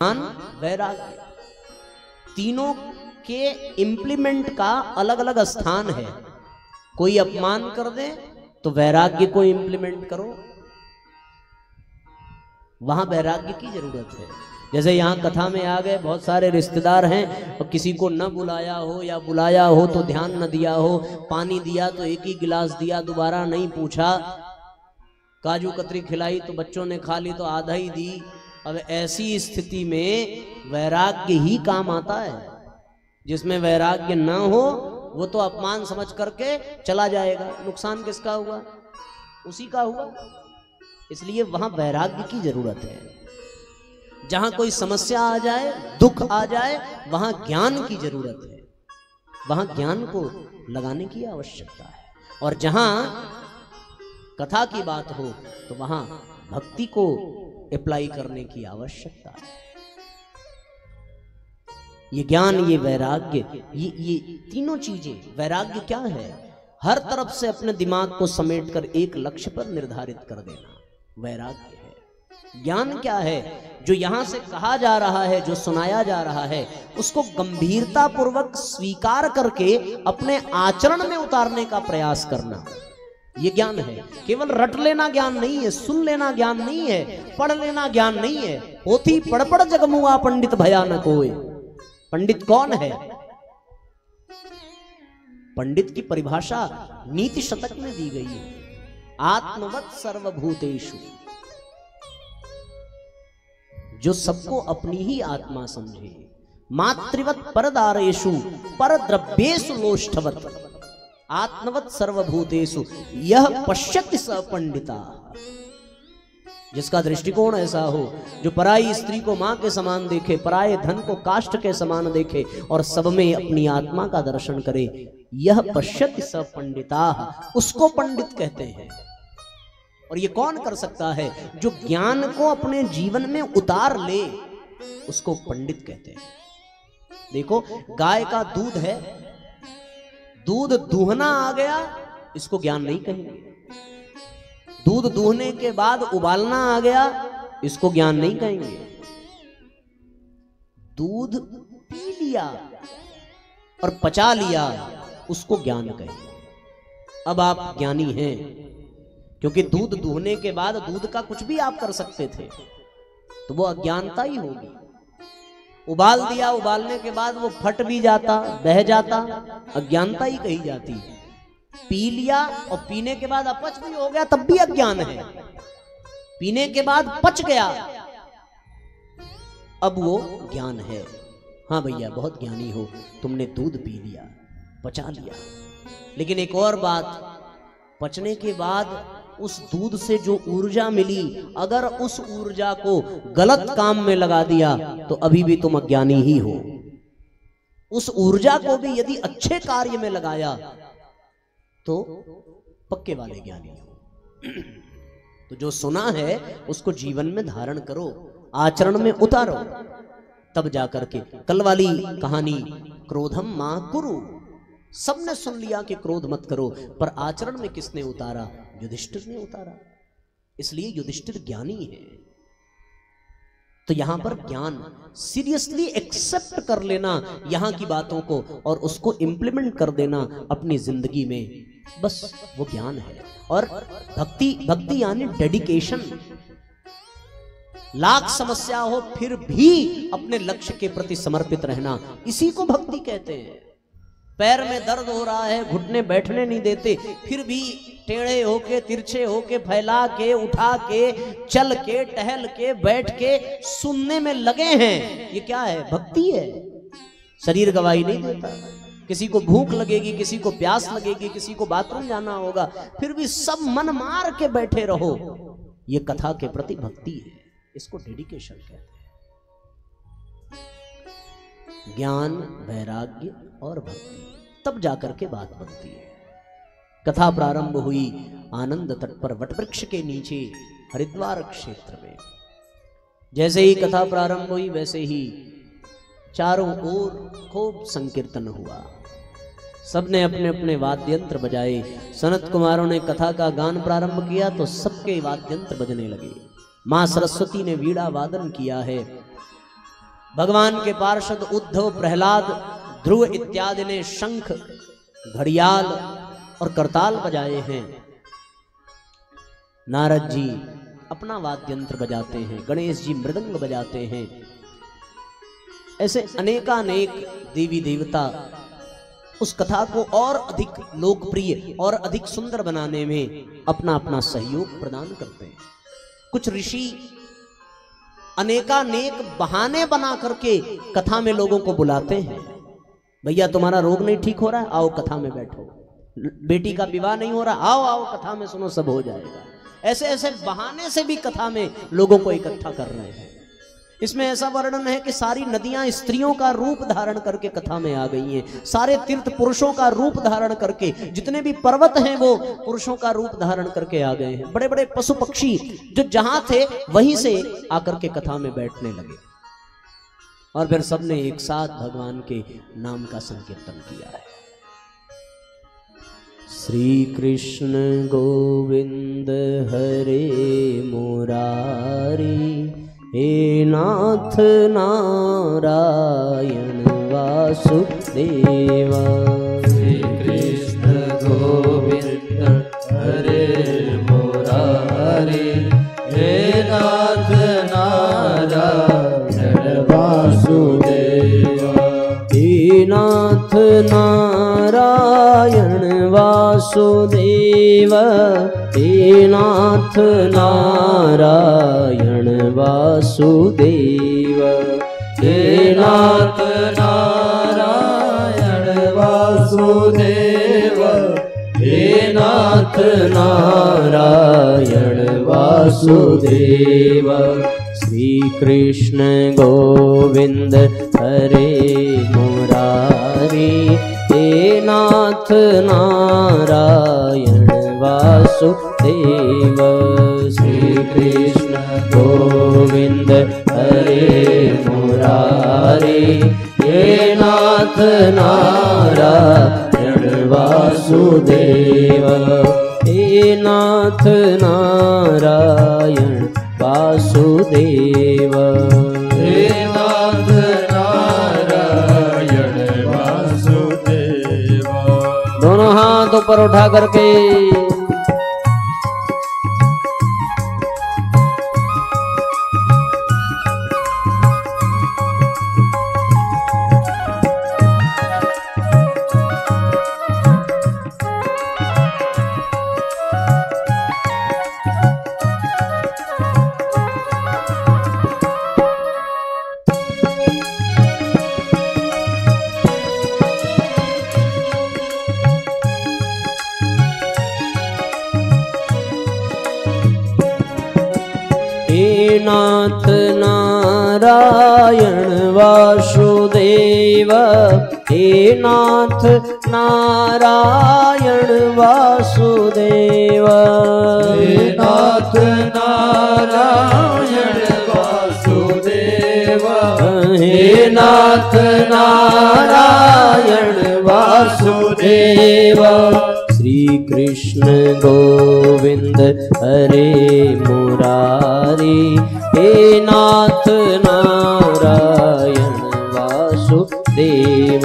ज्ञान वैराग्य तीनों के इम्प्लीमेंट का अलग अलग स्थान है। कोई अपमान कर दे तो वैराग्य को इम्प्लीमेंट करो, वहां वैराग्य की जरूरत है। जैसे यहाँ कथा में आ गए, बहुत सारे रिश्तेदार हैं और किसी को न बुलाया हो या बुलाया हो तो ध्यान न दिया हो, पानी दिया तो एक ही गिलास दिया, दोबारा नहीं पूछा, काजू कतरी खिलाई तो बच्चों ने खा ली तो आधा ही दी। अब ऐसी स्थिति में वैराग्य ही काम आता है। जिसमें वैराग्य न हो वो तो अपमान समझ करके चला जाएगा, नुकसान किसका हुआ? उसी का हुआ। इसलिए वहां वैराग्य की जरूरत है। जहां कोई समस्या आ जाए, दुख आ जाए, वहां ज्ञान की जरूरत है, वहां ज्ञान को लगाने की आवश्यकता है। और जहां कथा की बात हो तो वहां भक्ति को अप्लाई करने की आवश्यकता है। ये ज्ञान, ये वैराग्य, ये तीनों चीजें, वैराग्य क्या है? हर तरफ से अपने दिमाग को समेटकर एक लक्ष्य पर निर्धारित कर देना वैराग्य है। ज्ञान क्या है? जो यहां से कहा जा रहा है, जो सुनाया जा रहा है, उसको गंभीरता पूर्वक स्वीकार करके अपने आचरण में उतारने का प्रयास करना, ये ज्ञान है। केवल रट लेना ज्ञान नहीं है, सुन लेना ज्ञान नहीं है, पढ़ लेना ज्ञान नहीं है। होती पढ़ जगमुआ पंडित भयानक होए। पंडित कौन है? पंडित की परिभाषा नीति शतक में दी गई है, आत्मवत् सर्वभूतेषु, जो सबको अपनी ही आत्मा समझे। मातृवत् परदारेषु परद्रव्येषु लोष्ठवत्, आत्मवत् सर्वभूतेषु यह पश्यति स पंडिता। जिसका दृष्टिकोण ऐसा हो, जो पराई स्त्री को मां के समान देखे, पराये धन को काष्ठ के समान देखे और सब में अपनी आत्मा का दर्शन करे, यह पश्यति स पंडिता, उसको पंडित कहते हैं। और ये कौन कर सकता है? जो ज्ञान को अपने जीवन में उतार ले, उसको पंडित कहते हैं। देखो, गाय का दूध है, दूध दूहना आ गया, इसको ज्ञान नहीं कहेंगे। दूध दूहने के बाद उबालना आ गया, इसको ज्ञान नहीं कहेंगे। दूध पी लिया और पचा लिया, उसको ज्ञान कहेंगे। अब आप ज्ञानी हैं, क्योंकि दूध दूहने के बाद दूध का कुछ भी आप कर सकते थे, तो वो अज्ञानता ही होगी। उबाल दिया, उबालने के बाद वो फट भी जाता, बह जाता, अज्ञानता ही कही जाती है। पी लिया और पीने के बाद अपच भी हो गया, तब भी अज्ञान है। पीने के बाद पच गया, अब वो ज्ञान है। हाँ भैया, बहुत ज्ञानी हो, तुमने दूध पी लिया, पचा लिया। लेकिन एक और बात, पचने के बाद उस दूध से जो ऊर्जा मिली, अगर उस ऊर्जा को गलत काम में लगा दिया तो अभी भी तुम अज्ञानी ही हो। उस ऊर्जा को भी यदि अच्छे कार्य में लगाया तो पक्के वाले ज्ञानी हो। तो जो सुना है उसको जीवन में धारण करो, आचरण में उतारो, तब जाकर के कल वाली कहानी क्रोधम मां कुरु, सबने सुन लिया कि क्रोध मत करो, पर आचरण में किसने उतारा? युधिष्ठिर ने उतारा। इसलिए युधिष्ठिर ज्ञानी है। तो यहां पर ज्ञान, सीरियसली एक्सेप्ट कर लेना यहां की बातों को और उसको इंप्लीमेंट कर देना अपनी जिंदगी में, बस वो ज्ञान है। और भक्ति यानी डेडिकेशन। लाख समस्या हो फिर भी अपने लक्ष्य के प्रति समर्पित रहना, इसी को भक्ति कहते हैं। पैर में दर्द हो रहा है, घुटने बैठने नहीं देते, फिर भी टेढ़े होके, तिरछे होके, फैला के, उठा के, चल के, टहल के, बैठ के सुनने में लगे हैं, ये क्या है? भक्ति है। शरीर गवाही नहीं देता। किसी को भूख लगेगी, किसी को प्यास लगेगी, किसी को बाथरूम जाना होगा, फिर भी सब मन मार के बैठे रहो, ये कथा के प्रति भक्ति है। इसको डेडिकेशन कहते हैं। ज्ञान, वैराग्य और भक्ति, तब जाकर के बात बनती है। कथा प्रारंभ हुई आनंद तट पर वटवृक्ष के नीचे हरिद्वार क्षेत्र में। जैसे ही कथा प्रारंभ हुई वैसे ही चारों ओर खूब संकीर्तन हुआ। सबने अपने अपने वाद्यंत्र बजाए। सनत कुमारों ने कथा का गान प्रारंभ किया तो सबके वाद्यंत्र बजने लगे। मां सरस्वती ने वीणा वादन किया है। भगवान के पार्षद उद्धव, प्रहलाद, ध्रुव इत्यादि ने शंख, घड़ियाल और करताल बजाए हैं। नारद जी अपना वाद्य यंत्र बजाते हैं, गणेश जी मृदंग बजाते हैं। ऐसे अनेकानेक देवी देवता उस कथा को और अधिक लोकप्रिय और अधिक सुंदर बनाने में अपना अपना सहयोग प्रदान करते हैं। कुछ ऋषि अनेकानेक बहाने बना करके कथा में लोगों को बुलाते हैं। भैया तुम्हारा रोग नहीं ठीक हो रहा है, आओ कथा में बैठो। बेटी का विवाह नहीं हो रहा, आओ आओ कथा में सुनो, सब हो जाएगा। ऐसे ऐसे बहाने से भी कथा में लोगों को इकट्ठा कर रहे हैं। इसमें ऐसा वर्णन है कि सारी नदियां स्त्रियों का रूप धारण करके कथा में आ गई हैं। सारे तीर्थ पुरुषों का रूप धारण करके, जितने भी पर्वत हैं वो पुरुषों का रूप धारण करके आ गए हैं। बड़े बड़े पशु पक्षी जो जहां थे वहीं से आकर के कथा में बैठने लगे और फिर सबने एक साथ भगवान के नाम का संकीर्तन किया है। श्री कृष्ण गोविंद हरे मुरारी, हे नाथ नारायण वासुदेवा। श्री कृष्ण गोविंद हरे मुरारी, हे नाथ नारायण वासुदेवा। हे नाथ नारायण वासुदेव, हे नाथ नारायण वासुदेव, हे नाथ नारायण वासुदेव, हे नाथ नारायण वासुदेव। श्री कृष्ण गोविंद हरे मुरारी, हे नाथ नारायण वासुदेव। श्री कृष्ण गोविंद हरे मुरारी, हे नाथ नारायण वासुदेव। हे नाथ नारायण वासुदेव, हे नाथ नारायण वासुदेव। दोनों हाथ ऊपर उठा करके नाथ नारायण वासुदेव, हे नाथ नारायण वासुदेव। हे नाथ नारायण वासुदेव, हे नाथ नारायण वासुदेव। श्री कृष्ण गोविंद हरे मुरारी, हे नाथ नारायण वासुदेव।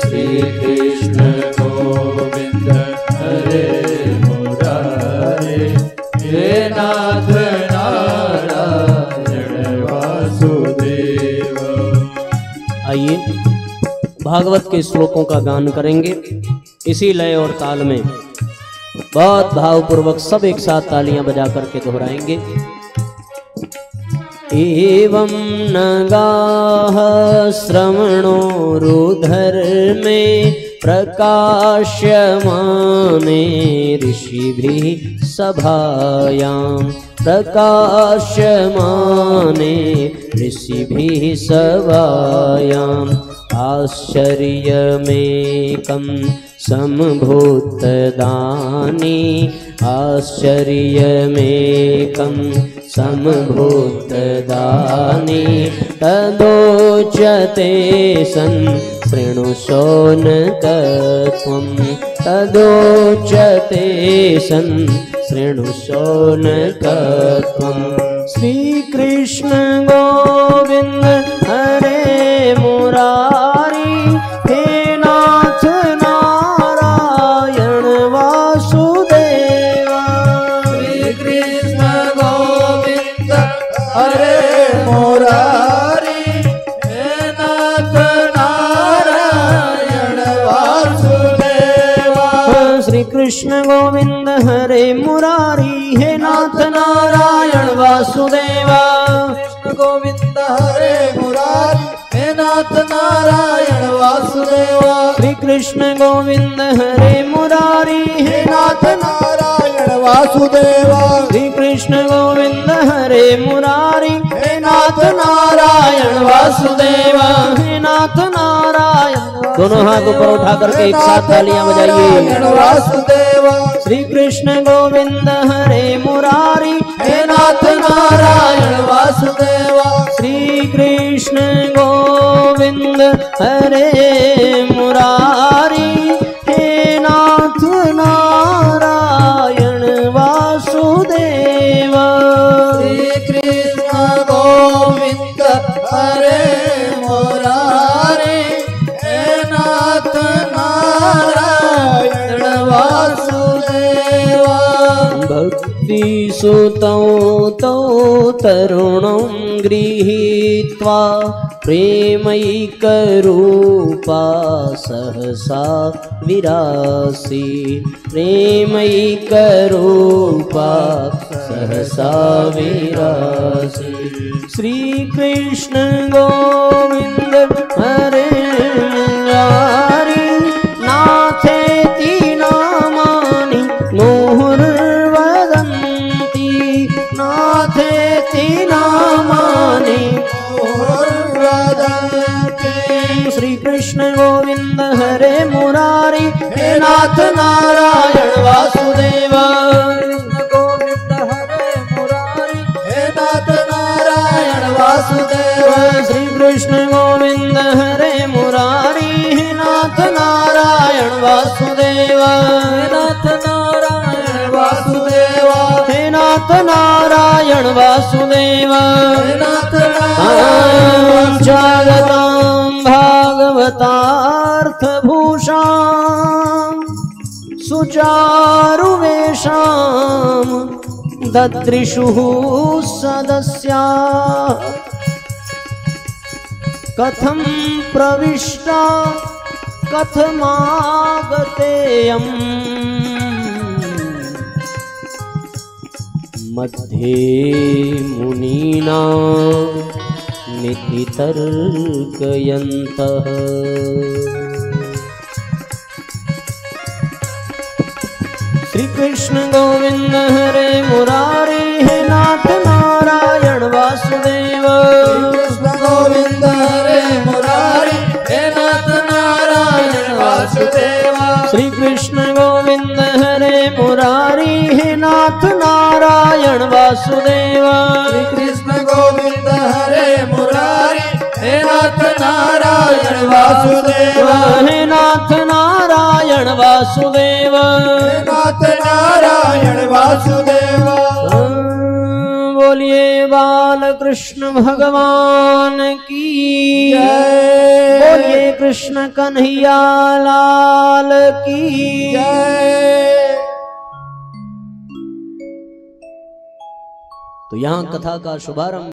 श्री कृष्ण गोविंद हरे मुरारी, हे नाथ नारायण वासुदेव। आइए भागवत के श्लोकों का गान करेंगे इसी लय और ताल में। बहुत भावपूर्वक सब एक साथ तालियां बजा करके दोहराएंगे। एवं नगाः श्रवणो रुधर में प्रकाश्यमाने ऋषिभिः सभायां, प्रकाश्यमाने ऋषिभिः सभायाम्। आश्चर्यमेकं सम्भूतदानी, आश्चर्यमेकं सम्भूतदानी। तदोच्यते सन् शृणुशोनकत्वं, तदोच्यते सन् शृणुशोनकत्वं। श्री कृष्ण गोविंद हरे मुरारी हे नाथ नारायण वासुदेवा। श्री कृष्ण गोविंद हरे मुरारी हे नाथ नारायण वासुदेवा। श्री कृष्ण गोविंद हरे मुरारी हे नाथ नारायण वासुदेवा। कृष्ण गोविंद हरे मुरारी हे नाथ नारायण वासुदेवा। श्री कृष्ण गोविंद हरे मुरारी हे नाथ नारायण वासुदेवा। श्री कृष्ण गोविंद हरे मुरारी हे नाथ नारायण वासुदेवा। हे नाथ नारायण। दोनों हाथ ऊपर उठा करके एक साथ तालियां बजाइए। वासुदेवा। श्री कृष्ण गोविंद हरे मुरारी हे नाथ नारायण वासुदेवा। श्री कृष्ण गोविंद हरे मुरारी हे नाथ नारायण वासुदेवा। श्री कृष्ण गोविंद हरे मुरारी हे नाथ नारायण वासुदेवा। भक्ति सुतौ तौ तरुणं गृहीत्वा प्रेमैकरूपा सहसा विरासी। प्रेमैकरूपा सहसा विरासी। श्री कृष्ण गोविंद हरे मुरारी नाथेति नामानि मुहुर्वदन्ति। नाथेति नामानि मुहुर्वदन्ति। श्री कृष्ण गोविंद हरे मुरारी हे नाथ नारायण वासुदेवा। कृष्ण गोविंद हरे मुरारी हे नाथ नारायण वासुदेवा। श्री कृष्ण गोविंद हरे मुरारी हे नाथ नारायण वासुदेवा। हे नाथ नारायण वासुदेवा। हे नाथ नारायण वासुदेवा। हे नाथ जागतां भागवतार्थभूषां सुचारुवेषां ददृशुः सदस्या। कथं प्रविष्टा कथमागतेयम् मध्ये मुनीनां नितितर्कयन्तः। श्री कृष्ण गोविंद हरे मुरारी हे नाथ नारायण वासुदेवा। कृष्ण गोविंद हरे मुरारी हे नाथ नारायण वासुदेवा। श्री कृष्ण गोविंद हरे मुरारी हे नाथ नारायण वासुदेवा। श्री कृष्ण गोविंद हरे मुरारी हे नाथ नारायण वासुदेवा। हे नाथ नारायण वासुदेवा। हे नाथ नारायण वासुदेवा। बोलिए बाल कृष्ण भगवान की जय। बोलिए कृष्ण कन्हैया लाल की जय। तो यहाँ कथा का शुभारंभ